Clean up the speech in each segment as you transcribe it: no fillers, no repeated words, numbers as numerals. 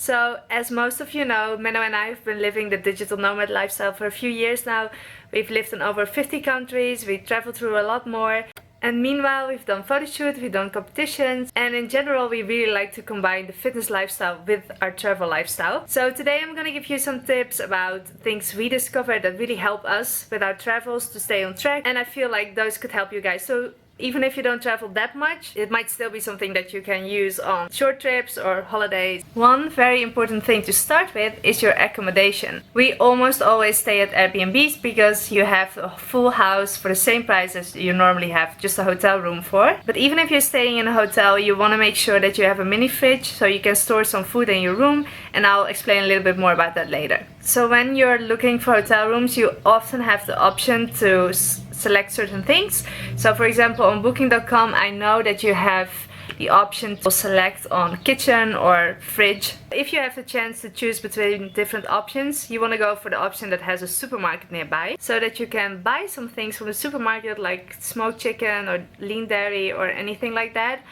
So, as most of you know, Menno and I have been living the digital nomad lifestyle for a few years now. We've lived in over 50 countries, we traveled through a lot more. And meanwhile, we've done photo shoots, we've done competitions, and in general, we really like to combine the fitness lifestyle with our travel lifestyle. So today I'm gonna give you some tips about things we discovered that really help us with our travels to stay on track, and I feel like those could help you guys. So even if you don't travel that much, it might still be something that you can use on short trips or holidays. One very important thing to start with is your accommodation. We almost always stay at Airbnbs because you have a full house for the same price as you normally have just a hotel room for. But even if you're staying in a hotel, you want to make sure that you have a mini fridge so you can store some food in your room, and I'll explain a little bit more about that later. So when you're looking for hotel rooms, you often have the option to select certain things. So for example, on booking.com, I know that you have the option to select on kitchen or fridge. If you have the chance to choose between different options, you want to go for the option that has a supermarket nearby, so that you can buy some things from the supermarket like smoked chicken or lean dairy or anything like that,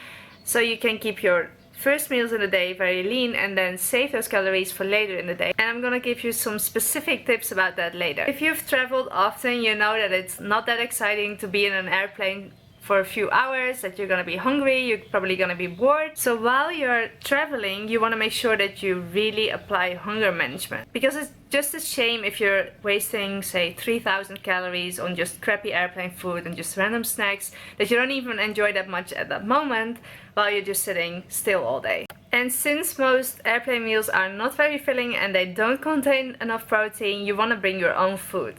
so you can keep your first meals in the day very lean and then save those calories for later in the day. And I'm gonna give you some specific tips about that later. If you've traveled often, you know that it's not that exciting to be in an airplane for a few hours, that you're gonna be hungry, you're probably gonna be bored. So while you're traveling, you wanna make sure that you really apply hunger management, because it's just a shame if you're wasting, say, 3,000 calories on just crappy airplane food and just random snacks that you don't even enjoy that much at that moment while you're just sitting still all day. And since most airplane meals are not very filling and they don't contain enough protein, you wanna bring your own food.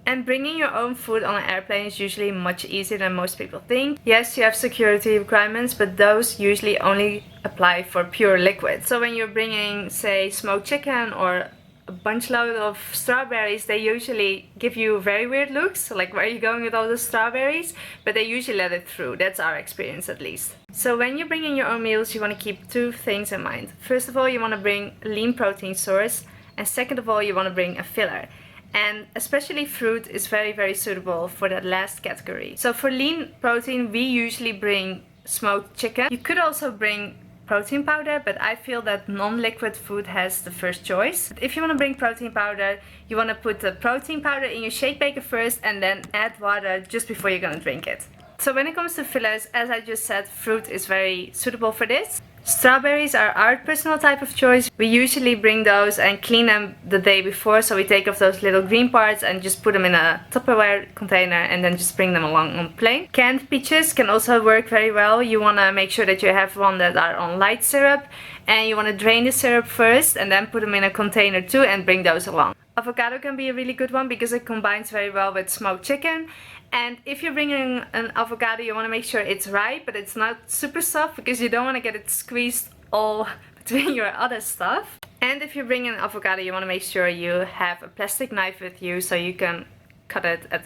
And bringing your own food on an airplane is usually much easier than most people think. Yes, you have security requirements, but those usually only apply for pure liquid. So when you're bringing, say, smoked chicken or a bunch load of strawberries, they usually give you very weird looks, like where are you going with all the strawberries? But they usually let it through. That's our experience at least. So when you're bringing your own meals, you want to keep two things in mind. First of all, you want to bring a lean protein source, and second of all, you want to bring a filler. And especially fruit is very suitable for that last category. So for lean protein, we usually bring smoked chicken. You could also bring protein powder, but I feel that non-liquid food has the first choice. If you want to bring protein powder, you want to put the protein powder in your shake baker first and then add water just before you're gonna drink it. So when it comes to fillers, as I just said, fruit is very suitable for this. Strawberries are our personal type of choice. We usually bring those and clean them the day before, so we take off those little green parts and just put them in a Tupperware container and then just bring them along on the plane. Canned peaches can also work very well. You want to make sure that you have one that are on light syrup, and you want to drain the syrup first and then put them in a container too and bring those along. Avocado can be a really good one because it combines very well with smoked chicken. And if you're bringing an avocado, you want to make sure it's ripe, but it's not super soft because you don't want to get it squeezed all between your other stuff. And if you're bringing an avocado, you want to make sure you have a plastic knife with you so you can cut it at.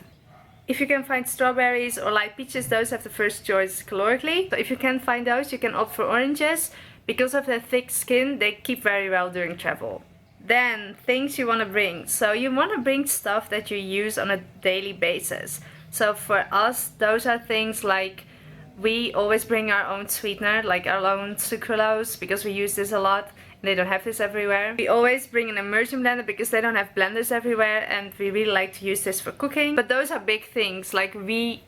If you can find strawberries or light peaches, those have the first choice calorically. So if you can find those, you can opt for oranges. Because of their thick skin, they keep very well during travel. Then, things you want to bring. So you want to bring stuff that you use on a daily basis. So for us, those are things like we always bring our own sweetener, like our own sucralose, because we use this a lot and they don't have this everywhere. We always bring an immersion blender because they don't have blenders everywhere, and we really like to use this for cooking. But those are big things, like we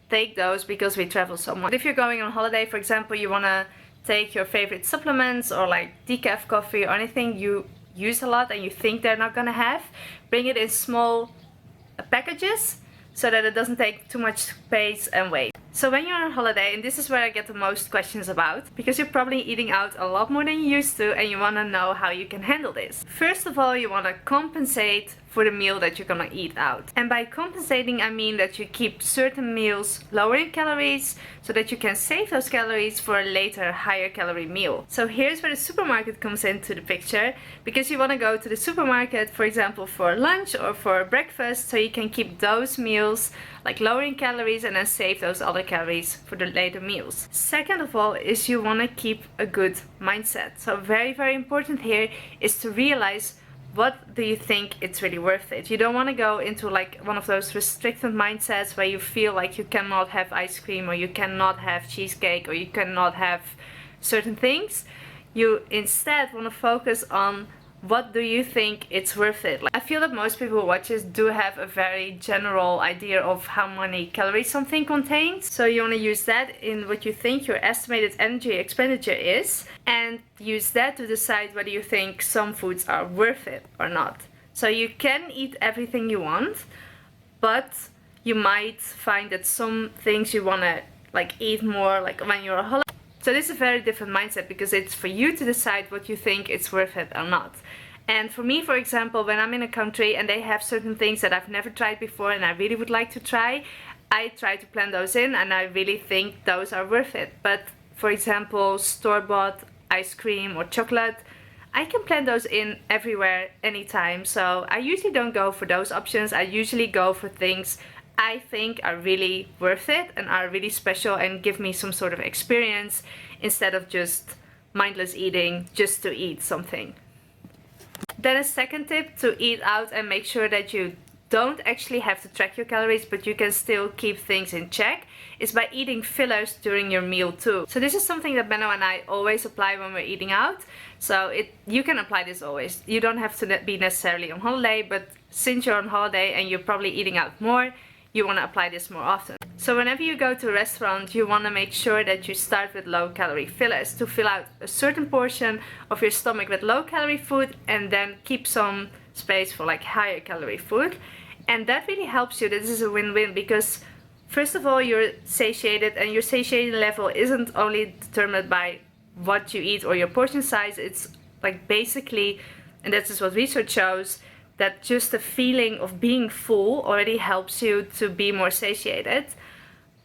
take those because we travel so much. If you're going on holiday, for example, you want to take your favorite supplements or like decaf coffee or anything you use a lot and you think they're not gonna have, bring it in small packages, so that it doesn't take too much space and weight. So when you're on holiday, and this is where I get the most questions about, because you're probably eating out a lot more than you used to and you want to know how you can handle this. First of all, you want to compensate for the meal that you're gonna eat out. And by compensating, I mean that you keep certain meals lower in calories so that you can save those calories for a later higher calorie meal. So here's where the supermarket comes into the picture, because you want to go to the supermarket, for example, for lunch or for breakfast, so you can keep those meals like lower in calories and then save those other calories for the later meals. Second of all is you want to keep a good mindset. So very important here is to realize, what do you think it's really worth it? You don't want to go into like one of those restricted mindsets where you feel like you cannot have ice cream or you cannot have cheesecake or you cannot have certain things. You instead want to focus on what do you think it's worth it. Like, I feel that most people who watch this do have a very general idea of how many calories something contains. So you want to use that in what you think your estimated energy expenditure is, and use that to decide whether you think some foods are worth it or not. So you can eat everything you want, but you might find that some things you want to like eat more like when you're on holiday. So this is a very different mindset, because it's for you to decide what you think it's worth it or not. And for me, for example, when I'm in a country and they have certain things that I've never tried before and I really would like to try, I try to plan those in, and I really think those are worth it. But for example, store-bought ice cream or chocolate, I can plan those in everywhere, anytime. So I usually don't go for those options. I usually go for things I think are really worth it and are really special and give me some sort of experience, instead of just mindless eating just to eat something. Then a second tip to eat out and make sure that you don't actually have to track your calories, but you can still keep things in check, is by eating fillers during your meal too. So this is something that Menno and I always apply when we're eating out. So you can apply this always. You don't have to be necessarily on holiday, but since you're on holiday and you're probably eating out more, you want to apply this more often. So whenever you go to a restaurant, you want to make sure that you start with low calorie fillers to fill out a certain portion of your stomach with low calorie food, and then keep some space for like higher calorie food. And that really helps you. This is a win-win, because first of all, you're satiated, and your satiety level isn't only determined by what you eat or your portion size. It's like basically, and this is what research shows, that just the feeling of being full already helps you to be more satiated.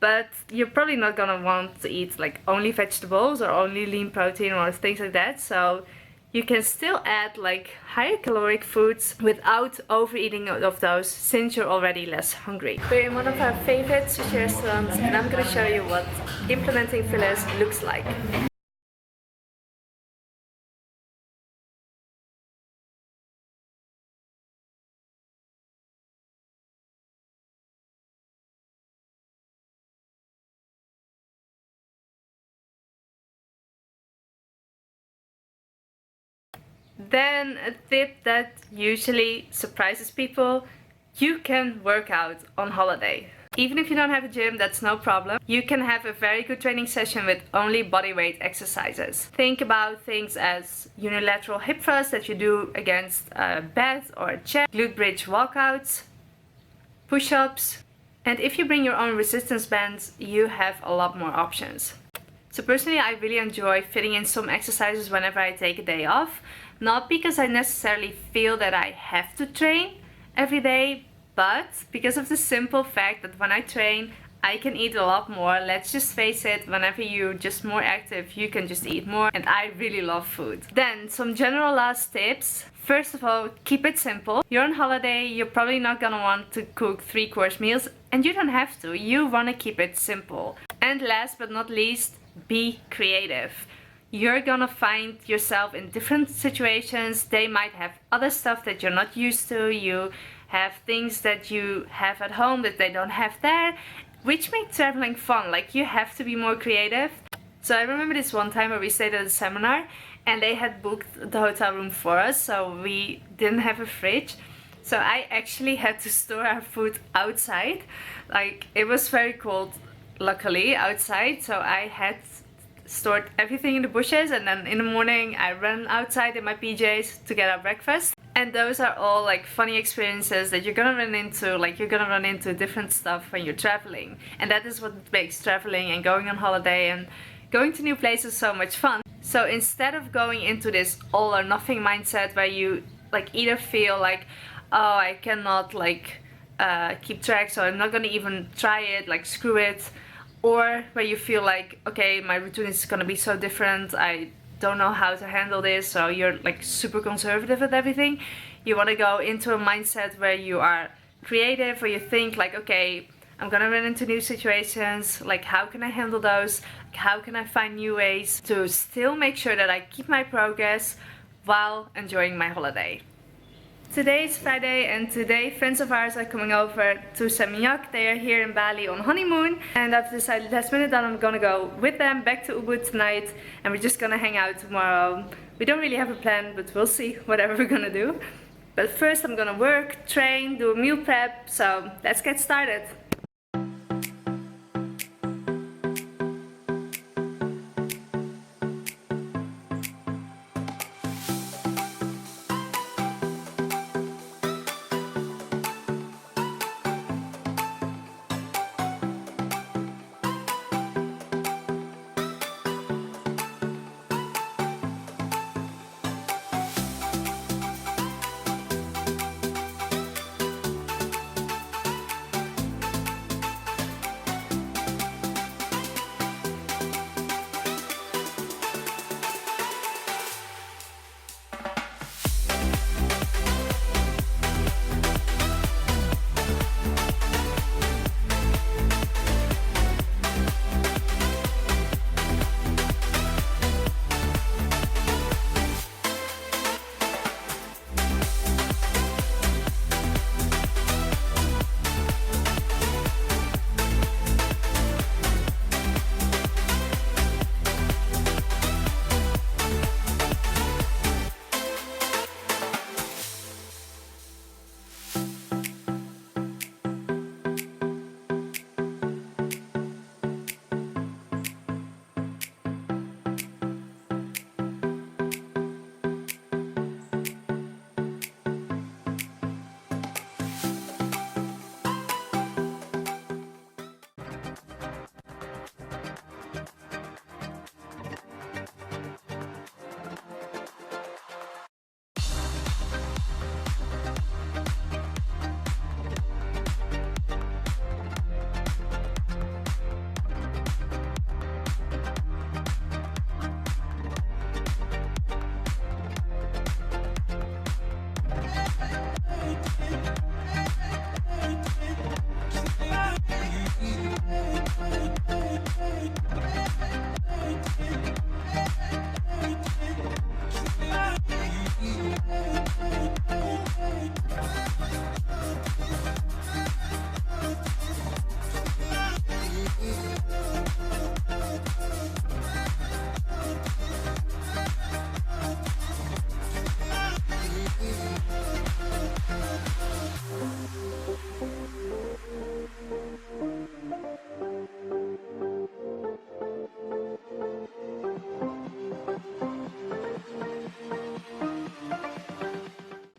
But you're probably not gonna want to eat like only vegetables or only lean protein or things like that. So you can still add like higher caloric foods without overeating of those, since you're already less hungry. We're in one of our favorite sushi restaurants, and I'm gonna show you what implementing fillers looks like. Then a tip that usually surprises people: you can work out on holiday. Even if you don't have a gym, that's no problem. You can have a very good training session with only bodyweight exercises. Think about things as unilateral hip thrusts that you do against a bed or a chair, glute bridge walkouts, push-ups, and if you bring your own resistance bands, you have a lot more options. So personally, I really enjoy fitting in some exercises whenever I take a day off. Not because I necessarily feel that I have to train every day, but because of the simple fact that when I train, I can eat a lot more. Let's just face it, whenever you're just more active, you can just eat more, and I really love food. Then some general last tips. First of all, keep it simple. You're on holiday, you're probably not gonna want to cook 3-course meals, and you don't have to. You wanna keep it simple. And last but not least, be creative. You're gonna find yourself in different situations. They might have other stuff that you're not used to. You have things that you have at home that they don't have there, which make traveling fun. Like, you have to be more creative. So I remember this one time where we stayed at a seminar and they had booked the hotel room for us, so we didn't have a fridge. So I actually had to store our food outside. Like, it was very cold, luckily, outside, so I had stored everything in the bushes, and then in the morning I ran outside in my PJs to get our breakfast. And those are all like funny experiences that you're gonna run into. Like, you're gonna run into different stuff when you're traveling, and that is what makes traveling and going on holiday and going to new places so much fun. So instead of going into this all or nothing mindset where you like either feel like, oh, I cannot like keep track, so I'm not gonna even try it, like screw it, or where you feel like, okay, my routine is gonna be so different, I don't know how to handle this, so you're like super conservative with everything. You want to go into a mindset where you are creative, where you think like, okay, I'm gonna run into new situations, like how can I handle those, how can I find new ways to still make sure that I keep my progress while enjoying my holiday. Today is Friday, and today friends of ours are coming over to Seminyak. They are here in Bali on honeymoon, and I've decided last minute that I'm gonna go with them back to Ubud tonight, and we're just gonna hang out tomorrow. We don't really have a plan, but we'll see whatever we're gonna do. But first I'm gonna work, train, do a meal prep, so let's get started.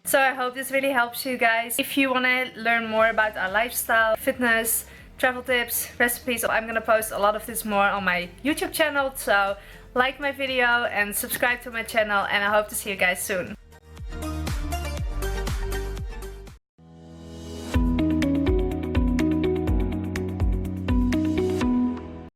So I hope this really helps you guys. If you want to learn more about our lifestyle, fitness, travel tips, recipes, I'm gonna post a lot of this more on my YouTube channel. So like my video and subscribe to my channel, and I hope to see you guys soon.